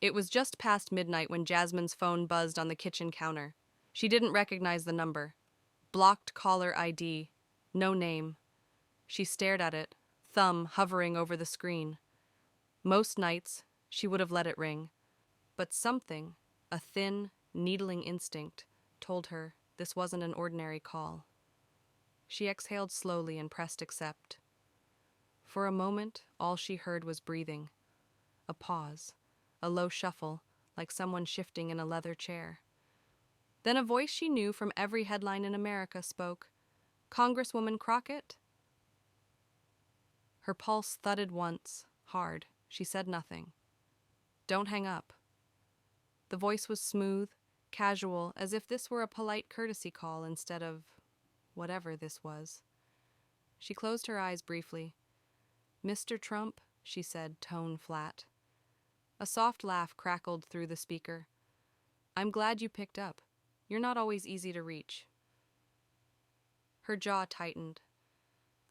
It was just past midnight when Jasmine's phone buzzed on the kitchen counter. She didn't recognize the number. Blocked caller ID. No name. She stared at it, thumb hovering over the screen. Most nights, she would have let it ring. But something, a thin, needling instinct, told her this wasn't an ordinary call. She exhaled slowly and pressed accept. For a moment, all she heard was breathing. A pause, a low shuffle, like someone shifting in a leather chair. Then a voice she knew from every headline in America spoke. "Congresswoman Crockett?" Her pulse thudded once, hard. She said nothing. "Don't hang up." The voice was smooth, casual, as if this were a polite courtesy call instead of whatever this was. She closed her eyes briefly. "Mr. Trump," she said, tone flat. A soft laugh crackled through the speaker. "I'm glad you picked up. You're not always easy to reach." Her jaw tightened.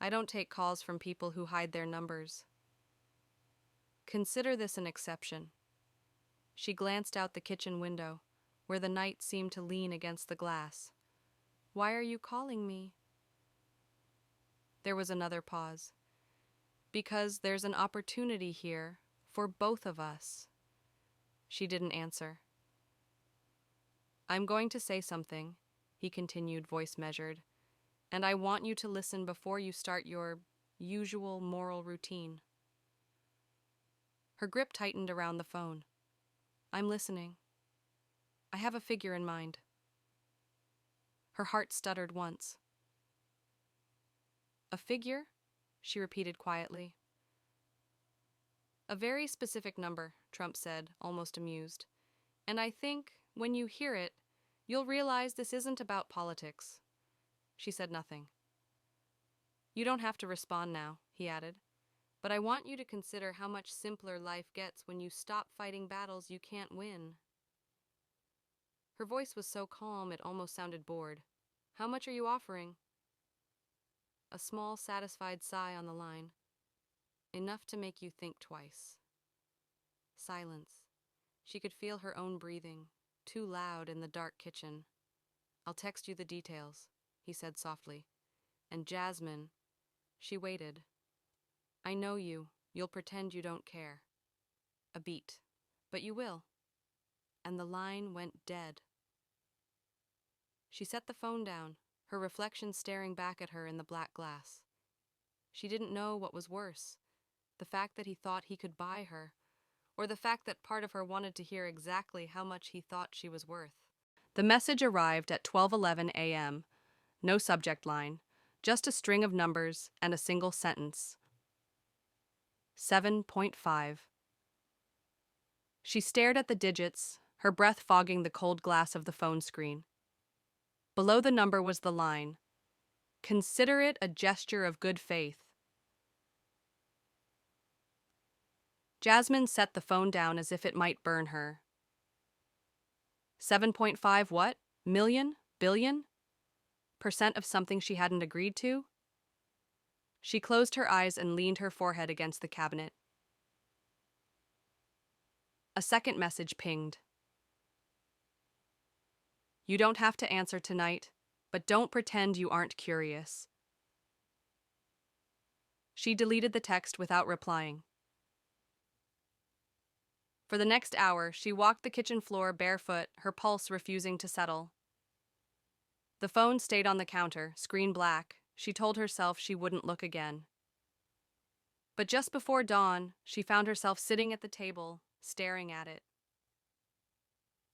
"I don't take calls from people who hide their numbers." "Consider this an exception." She glanced out the kitchen window, where the night seemed to lean against the glass. "Why are you calling me?" There was another pause. "Because there's an opportunity here for both of us." She didn't answer. "I'm going to say something," he continued, voice measured, "and I want you to listen before you start your usual moral routine." Her grip tightened around the phone. "I'm listening. I have a figure in mind." Her heart stuttered once. "A figure?" she repeated quietly. "A very specific number," Trump said, almost amused. "And I think, when you hear it, you'll realize this isn't about politics." She said nothing. "You don't have to respond now," he added, "but I want you to consider how much simpler life gets when you stop fighting battles you can't win." Her voice was so calm it almost sounded bored. "How much are you offering?" A small, satisfied sigh on the line. "Enough to make you think twice." Silence. She could feel her own breathing, too loud in the dark kitchen. "I'll text you the details," he said softly. "And Jasmine," she waited. "I know you. You'll pretend you don't care." A beat. "But you will." And the line went dead. She set the phone down, her reflection staring back at her in the black glass. She didn't know what was worse, the fact that he thought he could buy her, or the fact that part of her wanted to hear exactly how much he thought she was worth. The message arrived at 12:11 a.m. No subject line, just a string of numbers and a single sentence. 7.5. She stared at the digits, her breath fogging the cold glass of the phone screen. Below the number was the line, "Consider it a gesture of good faith." Jasmine set the phone down as if it might burn her. 7.5 what? Million? Billion? Percent of something she hadn't agreed to? She closed her eyes and leaned her forehead against the cabinet. A second message pinged. "You don't have to answer tonight, but don't pretend you aren't curious." She deleted the text without replying. For the next hour, she walked the kitchen floor barefoot, her pulse refusing to settle. The phone stayed on the counter, screen black. She told herself she wouldn't look again. But just before dawn, she found herself sitting at the table, staring at it.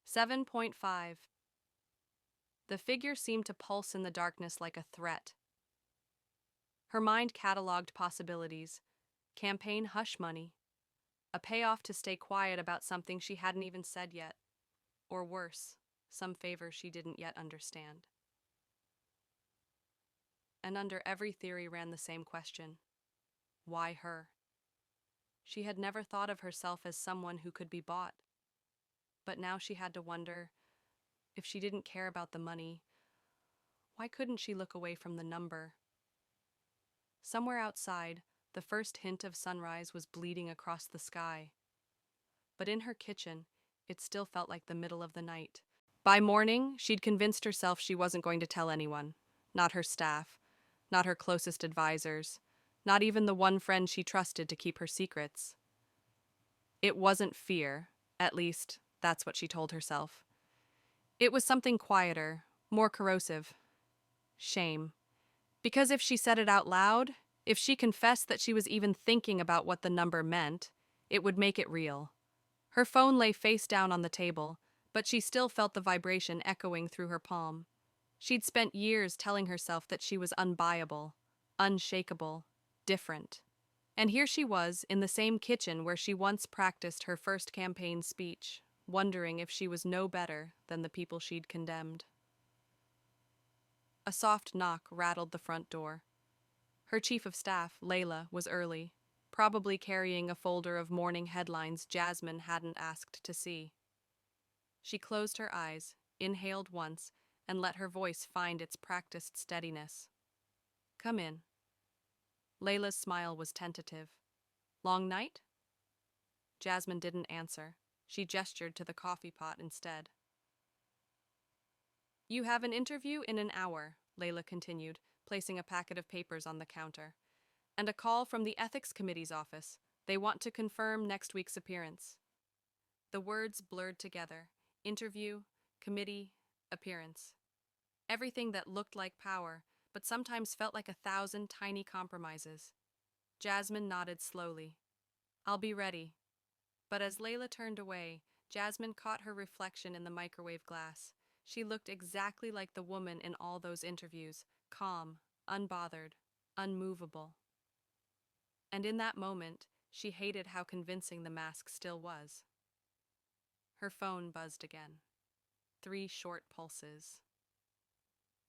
7.5. The figure seemed to pulse in the darkness like a threat. Her mind cataloged possibilities: campaign hush money, a payoff to stay quiet about something she hadn't even said yet, or worse, some favor she didn't yet understand. And under every theory ran the same question: why her? She had never thought of herself as someone who could be bought. But now she had to wonder, if she didn't care about the money, why couldn't she look away from the number? Somewhere outside, the first hint of sunrise was bleeding across the sky. but in her kitchen, it still felt like the middle of the night. By morning, she'd convinced herself she wasn't going to tell anyone. Not her staff, not her closest advisors, not even the one friend she trusted to keep her secrets. It wasn't fear, at least, that's what she told herself. It was something quieter, more corrosive. Shame. Because if she said it out loud, if she confessed that she was even thinking about what the number meant, it would make it real. Her phone lay face down on the table, but she still felt the vibration echoing through her palm. She'd spent years telling herself that she was unbuyable, unshakable, different. And here she was, in the same kitchen where she once practiced her first campaign speech, wondering if she was no better than the people she'd condemned. A soft knock rattled the front door. Her chief of staff, Layla, was early, probably carrying a folder of morning headlines Jasmine hadn't asked to see. She closed her eyes, inhaled once, and let her voice find its practiced steadiness. "Come in." Layla's smile was tentative. "Long night?" Jasmine didn't answer. She gestured to the coffee pot instead. "You have an interview in an hour," Layla continued, placing a packet of papers on the counter. "And a call from the Ethics Committee's office. They want to confirm next week's appearance." The words blurred together. Interview, committee, appearance. Everything that looked like power, but sometimes felt like 1,000 tiny compromises. Jasmine nodded slowly. "I'll be ready." But as Layla turned away, Jasmine caught her reflection in the microwave glass. She looked exactly like the woman in all those interviews, calm, unbothered, unmovable. And in that moment, she hated how convincing the mask still was. Her phone buzzed again. 3 short pulses.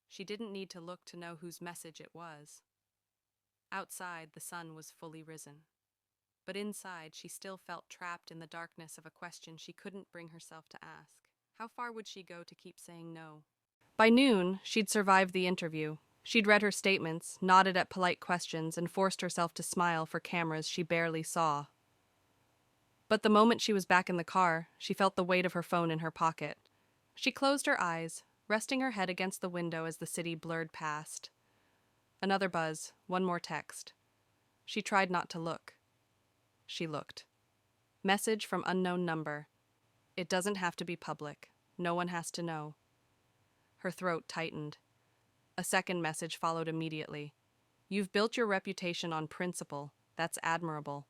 She didn't need to look to know whose message it was. Outside, the sun was fully risen. But inside, she still felt trapped in the darkness of a question she couldn't bring herself to ask. How far would she go to keep saying no? By noon, she'd survived the interview. She'd read her statements, nodded at polite questions, and forced herself to smile for cameras she barely saw. But the moment she was back in the car, she felt the weight of her phone in her pocket. She closed her eyes, resting her head against the window as the city blurred past. Another buzz, one more text. She tried not to look. She looked. Message from unknown number. It doesn't have to be public. No one has to know. Her throat tightened. A second message followed immediately. "You've built your reputation on principle. That's admirable."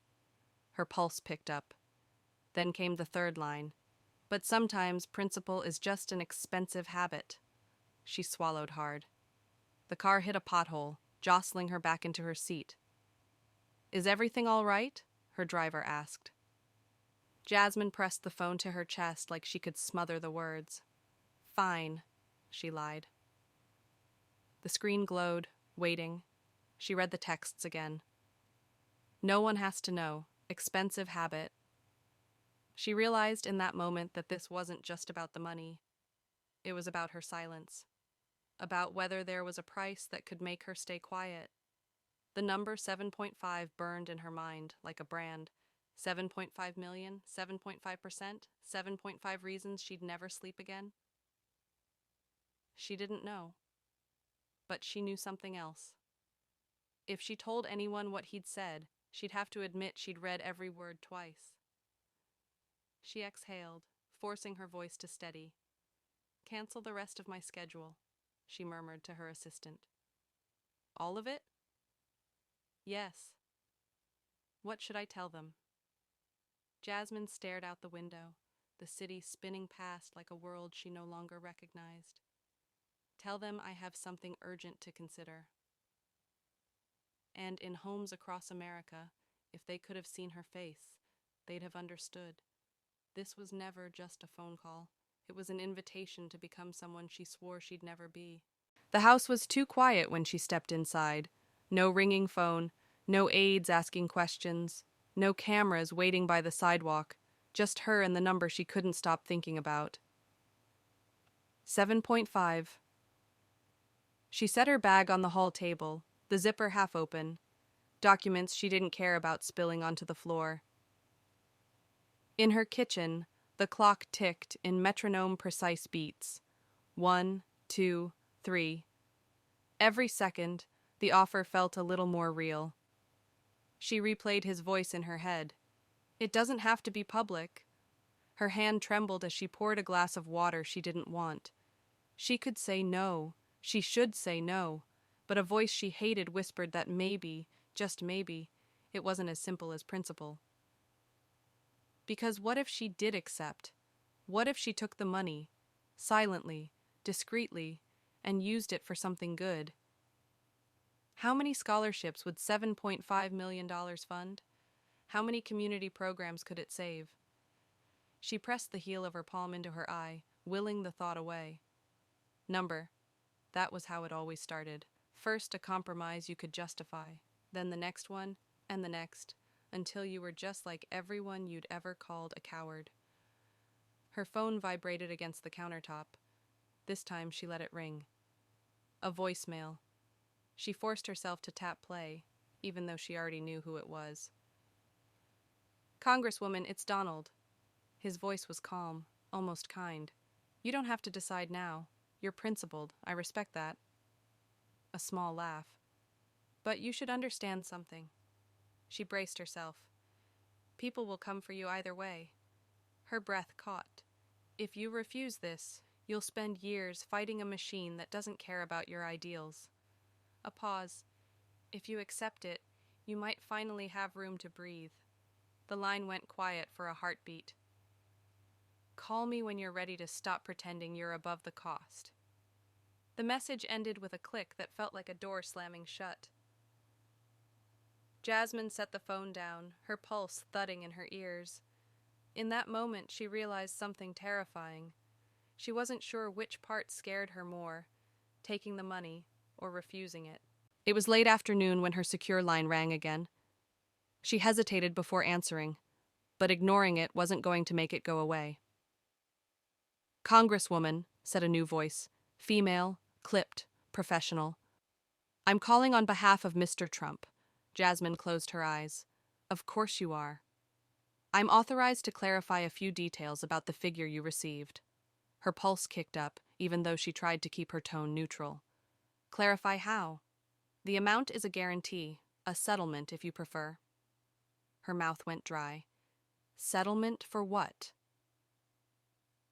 Her pulse picked up. Then came the third line. "But sometimes principle is just an expensive habit." She swallowed hard. The car hit a pothole, jostling her back into her seat. "Is everything all right?" her driver asked. Jasmine pressed the phone to her chest like she could smother the words. "Fine," she lied. The screen glowed, waiting. She read the texts again. "No one has to know. Expensive habit." She realized in that moment that this wasn't just about the money. It was about her silence. About whether there was a price that could make her stay quiet. The number 7.5 burned in her mind like a brand. 7.5 million, 7.5%, 7.5 reasons she'd never sleep again. She didn't know. But she knew something else. If she told anyone what he'd said, she'd have to admit she'd read every word twice. She exhaled, forcing her voice to steady. "Cancel the rest of my schedule," she murmured to her assistant. "All of it?" "Yes." "What should I tell them?" Jasmine stared out the window, the city spinning past like a world she no longer recognized. "Tell them I have something urgent to consider." And in homes across America, if they could have seen her face, they'd have understood. This was never just a phone call. It was an invitation to become someone she swore she'd never be. The house was too quiet when she stepped inside. No ringing phone, no aides asking questions, no cameras waiting by the sidewalk, just her and the number she couldn't stop thinking about. 7.5. She set her bag on the hall table, the zipper half open, documents she didn't care about spilling onto the floor. In her kitchen, the clock ticked in metronome-precise beats. 1, 2, 3. Every second, the offer felt a little more real. She replayed his voice in her head. It doesn't have to be public. Her hand trembled as she poured a glass of water she didn't want. She could say no. She should say no. But a voice she hated whispered that maybe, just maybe, it wasn't as simple as principle. Because what if she did accept? What if she took the money, silently, discreetly, and used it for something good? How many scholarships would $7.5 million fund? How many community programs could it save? She pressed the heel of her palm into her eye, willing the thought away. Number. That was how it always started. First a compromise you could justify, then the next one, and the next, until you were just like everyone you'd ever called a coward. Her phone vibrated against the countertop. This time she let it ring. A voicemail. She forced herself to tap play, even though she already knew who it was. Congresswoman, it's Donald. His voice was calm, almost kind. You don't have to decide now. You're principled. I respect that. A small laugh. But you should understand something. She braced herself. People will come for you either way. Her breath caught. If you refuse this, you'll spend years fighting a machine that doesn't care about your ideals. A pause. If you accept it, you might finally have room to breathe. The line went quiet for a heartbeat. Call me when you're ready to stop pretending you're above the cost. The message ended with a click that felt like a door slamming shut. Jasmine set the phone down, her pulse thudding in her ears. In that moment, she realized something terrifying. She wasn't sure which part scared her more, taking the money or refusing it. It was late afternoon when her secure line rang again. She hesitated before answering, but ignoring it wasn't going to make it go away. Congresswoman, said a new voice, female, clipped, professional. I'm calling on behalf of Mr. Trump. Jasmine closed her eyes. Of course you are. I'm authorized to clarify a few details about the figure you received. Her pulse kicked up, even though she tried to keep her tone neutral. Clarify how? The amount is a guarantee, a settlement if you prefer. Her mouth went dry. Settlement for what?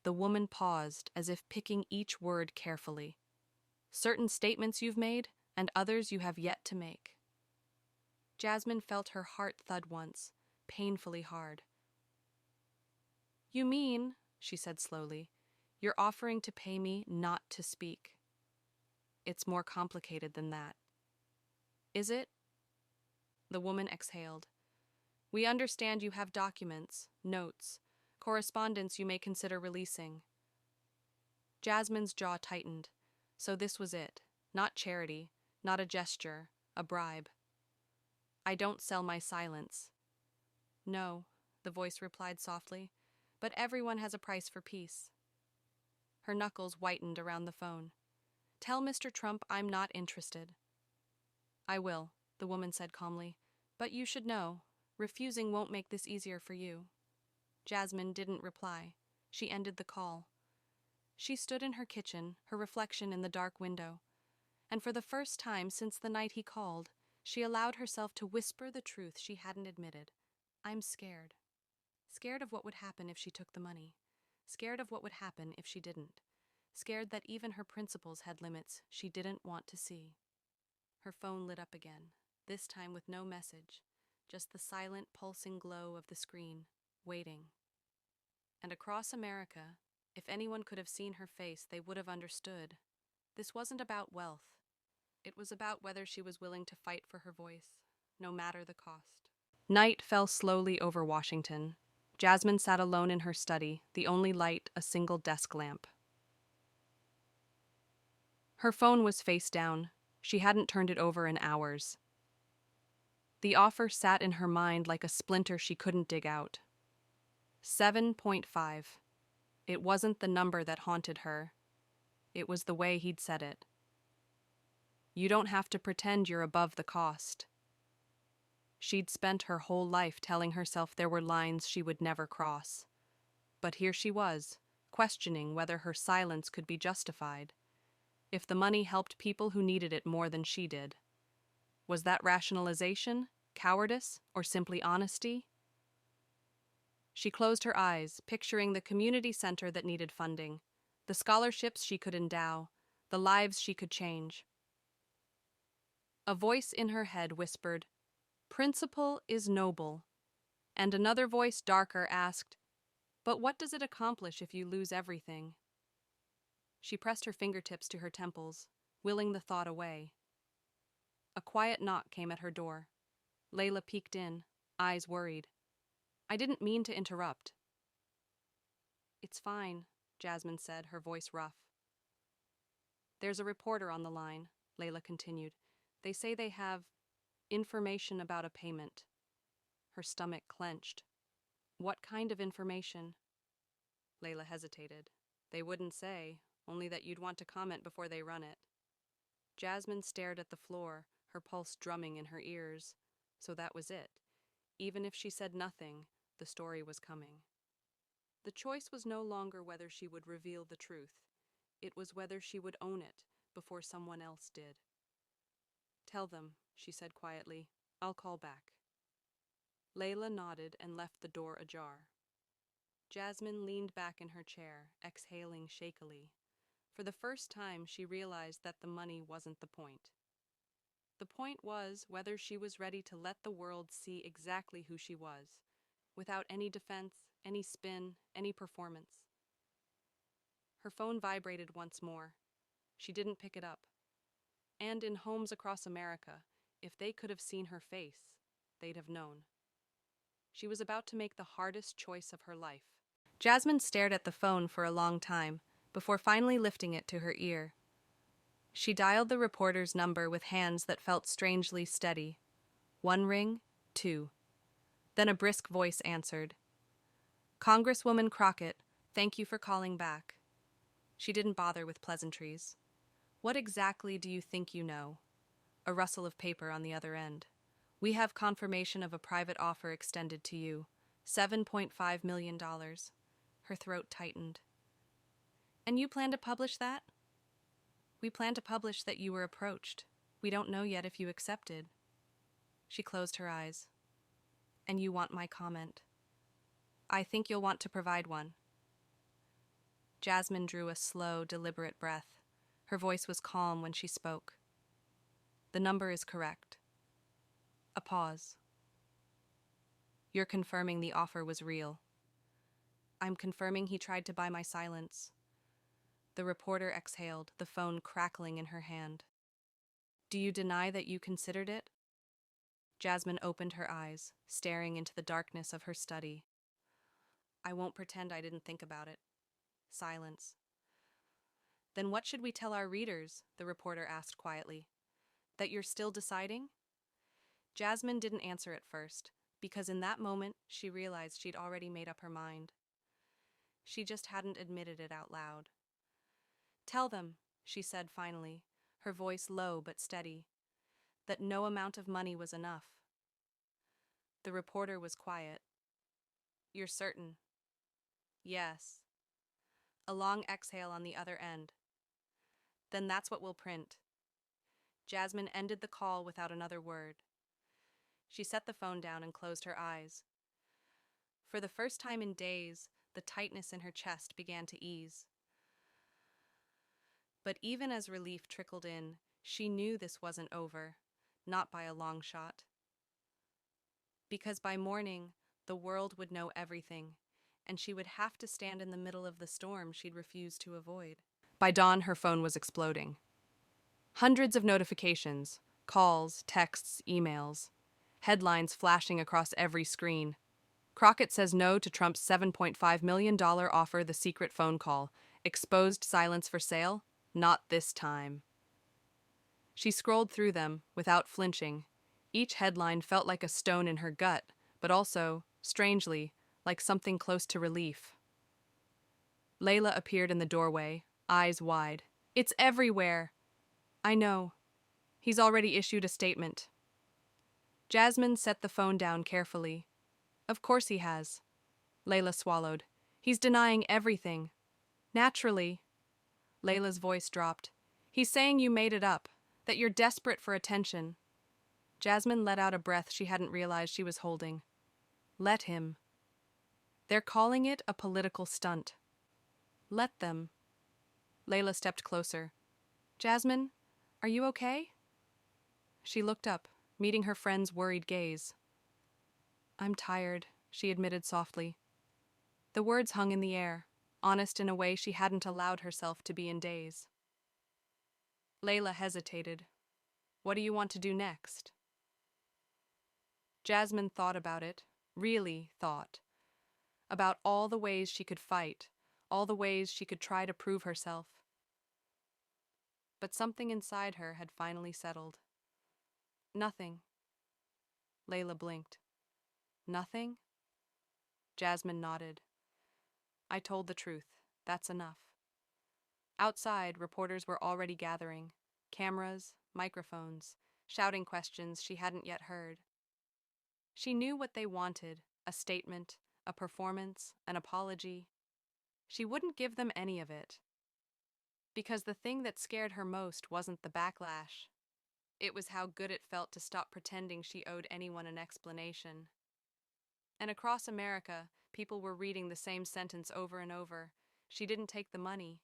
The woman paused, as if picking each word carefully. Certain statements you've made, and others you have yet to make. Jasmine felt her heart thud once, painfully hard. You mean, she said slowly, you're offering to pay me not to speak. It's more complicated than that. Is it? The woman exhaled. We understand you have documents, notes, correspondence you may consider releasing. Jasmine's jaw tightened. So this was it. Not charity, not a gesture, a bribe. I don't sell my silence. No, the voice replied softly, but everyone has a price for peace. Her knuckles whitened around the phone. Tell Mr. Trump I'm not interested. I will, the woman said calmly, but you should know, refusing won't make this easier for you. Jasmine didn't reply. She ended the call. She stood in her kitchen, her reflection in the dark window, and for the first time since the night he called, she allowed herself to whisper the truth she hadn't admitted. I'm scared. Scared of what would happen if she took the money. Scared of what would happen if she didn't. Scared that even her principles had limits she didn't want to see. Her phone lit up again, this time with no message, just the silent, pulsing glow of the screen, waiting. And across America, if anyone could have seen her face, they would have understood. This wasn't about wealth. It was about whether she was willing to fight for her voice, no matter the cost. Night fell slowly over Washington. Jasmine sat alone in her study, the only light a single desk lamp. Her phone was face down. She hadn't turned it over in hours. The offer sat in her mind like a splinter she couldn't dig out. 7.5. It wasn't the number that haunted her. It was the way he'd said it. You don't have to pretend you're above the cost. She'd spent her whole life telling herself there were lines she would never cross. But here she was, questioning whether her silence could be justified. If the money helped people who needed it more than she did. Was that rationalization, cowardice, or simply honesty? She closed her eyes, picturing the community center that needed funding, the scholarships she could endow, the lives she could change. A voice in her head whispered, "Principle is noble." And another voice, darker, asked, "But what does it accomplish if you lose everything?" She pressed her fingertips to her temples, willing the thought away. A quiet knock came at her door. Layla peeked in, eyes worried. "I didn't mean to interrupt." "It's fine," Jasmine said, her voice rough. "There's a reporter on the line," Layla continued. "They say they have information about a payment." Her stomach clenched. "What kind of information?" Layla hesitated. "They wouldn't say, only that you'd want to comment before they run it." Jasmine stared at the floor, her pulse drumming in her ears. So that was it. Even if she said nothing, the story was coming. The choice was no longer whether she would reveal the truth. It was whether she would own it before someone else did. "Tell them," she said quietly. "I'll call back." Layla nodded and left the door ajar. Jasmine leaned back in her chair, exhaling shakily. For the first time, she realized that the money wasn't the point. The point was whether she was ready to let the world see exactly who she was, without any defense, any spin, any performance. Her phone vibrated once more. She didn't pick it up. And in homes across America, if they could have seen her face, they'd have known. She was about to make the hardest choice of her life. Jasmine stared at the phone for a long time, before finally lifting it to her ear. She dialed the reporter's number with hands that felt strangely steady. 1 ring, 2. Then a brisk voice answered. "Congresswoman Crockett, thank you for calling back." She didn't bother with pleasantries. "What exactly do you think you know?" A rustle of paper on the other end. "We have confirmation of a private offer extended to you. $7.5 million. Her throat tightened. "And you plan to publish that?" "We plan to publish that you were approached. We don't know yet if you accepted." She closed her eyes. "And you want my comment?" "I think you'll want to provide one." Jasmine drew a slow, deliberate breath. Her voice was calm when she spoke. "The number is correct." A pause. "You're confirming the offer was real." "I'm confirming he tried to buy my silence." The reporter exhaled, the phone crackling in her hand. "Do you deny that you considered it?" Jasmine opened her eyes, staring into the darkness of her study. "I won't pretend I didn't think about it." Silence. "Then what should we tell our readers?" the reporter asked quietly. "That you're still deciding?" Jasmine didn't answer at first, because in that moment she realized she'd already made up her mind. She just hadn't admitted it out loud. "Tell them," she said finally, her voice low but steady, "that no amount of money was enough." The reporter was quiet. "You're certain?" "Yes." A long exhale on the other end. "Then that's what we'll print." Jasmine ended the call without another word. She set the phone down and closed her eyes. For the first time in days, the tightness in her chest began to ease. But even as relief trickled in, she knew this wasn't over, not by a long shot. Because by morning, the world would know everything, and she would have to stand in the middle of the storm she'd refused to avoid. By dawn, her phone was exploding. Hundreds of notifications, calls, texts, emails. Headlines flashing across every screen. Crockett says no to Trump's $7.5 million offer, the secret phone call. Exposed silence for sale? Not this time. She scrolled through them, without flinching. Each headline felt like a stone in her gut, but also, strangely, like something close to relief. Layla appeared in the doorway, eyes wide. "It's everywhere!" "I know. He's already issued a statement." Jasmine set the phone down carefully. Of course he has. Layla swallowed. He's denying everything. Naturally. Layla's voice dropped. He's saying you made it up, that you're desperate for attention. Jasmine let out a breath she hadn't realized she was holding. Let him. They're calling it a political stunt. Let them. Layla stepped closer. Jasmine, are you okay? She looked up, meeting her friend's worried gaze. I'm tired, she admitted softly. The words hung in the air, honest in a way she hadn't allowed herself to be in days. Layla hesitated. What do you want to do next? Jasmine thought about it, really thought. About all the ways she could fight, all the ways she could try to prove herself. But something inside her had finally settled. Nothing. Layla blinked. Nothing? Jasmine nodded. I told the truth. That's enough. Outside, reporters were already gathering. Cameras, microphones, shouting questions she hadn't yet heard. She knew what they wanted, a statement, a performance, an apology. She wouldn't give them any of it. Because the thing that scared her most wasn't the backlash. It was how good it felt to stop pretending she owed anyone an explanation. And across America, people were reading the same sentence over and over. She didn't take the money.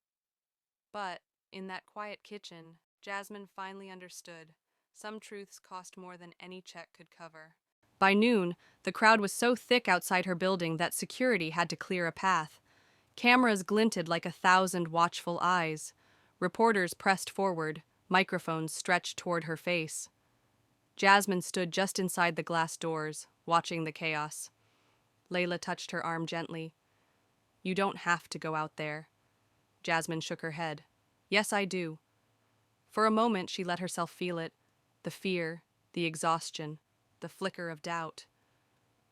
But, in that quiet kitchen, Jasmine finally understood. Some truths cost more than any check could cover. By noon, the crowd was so thick outside her building that security had to clear a path. Cameras glinted like 1,000 watchful eyes. Reporters pressed forward, microphones stretched toward her face. Jasmine stood just inside the glass doors, watching the chaos. Layla touched her arm gently. You don't have to go out there. Jasmine shook her head. Yes, I do. For a moment, she let herself feel it. The fear, the exhaustion, the flicker of doubt.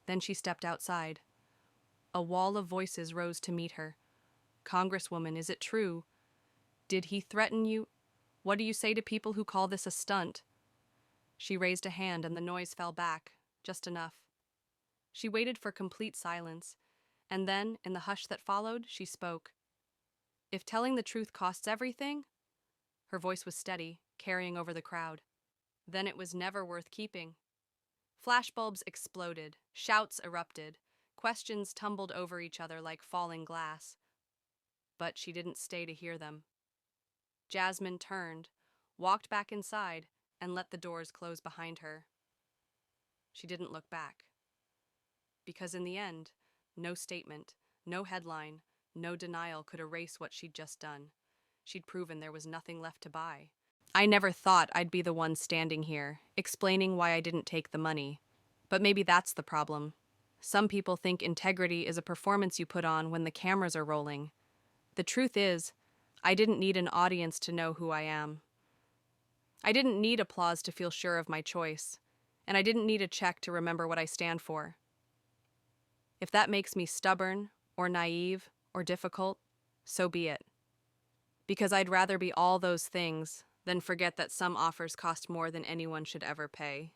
Then she stepped outside. A wall of voices rose to meet her. Congresswoman, is it true? Did he threaten you? What do you say to people who call this a stunt? She raised a hand and the noise fell back, just enough. She waited for complete silence, and then, in the hush that followed, she spoke. If telling the truth costs everything? Her voice was steady, carrying over the crowd. Then it was never worth keeping. Flashbulbs exploded, shouts erupted, questions tumbled over each other like falling glass. But she didn't stay to hear them. Jasmine turned, walked back inside, and let the doors close behind her. She didn't look back. Because in the end, no statement, no headline, no denial could erase what she'd just done. She'd proven there was nothing left to buy. I never thought I'd be the one standing here, explaining why I didn't take the money. But maybe that's the problem. Some people think integrity is a performance you put on when the cameras are rolling. The truth is, I didn't need an audience to know who I am. I didn't need applause to feel sure of my choice, and I didn't need a check to remember what I stand for. If that makes me stubborn, or naive, or difficult, so be it. Because I'd rather be all those things than forget that some offers cost more than anyone should ever pay.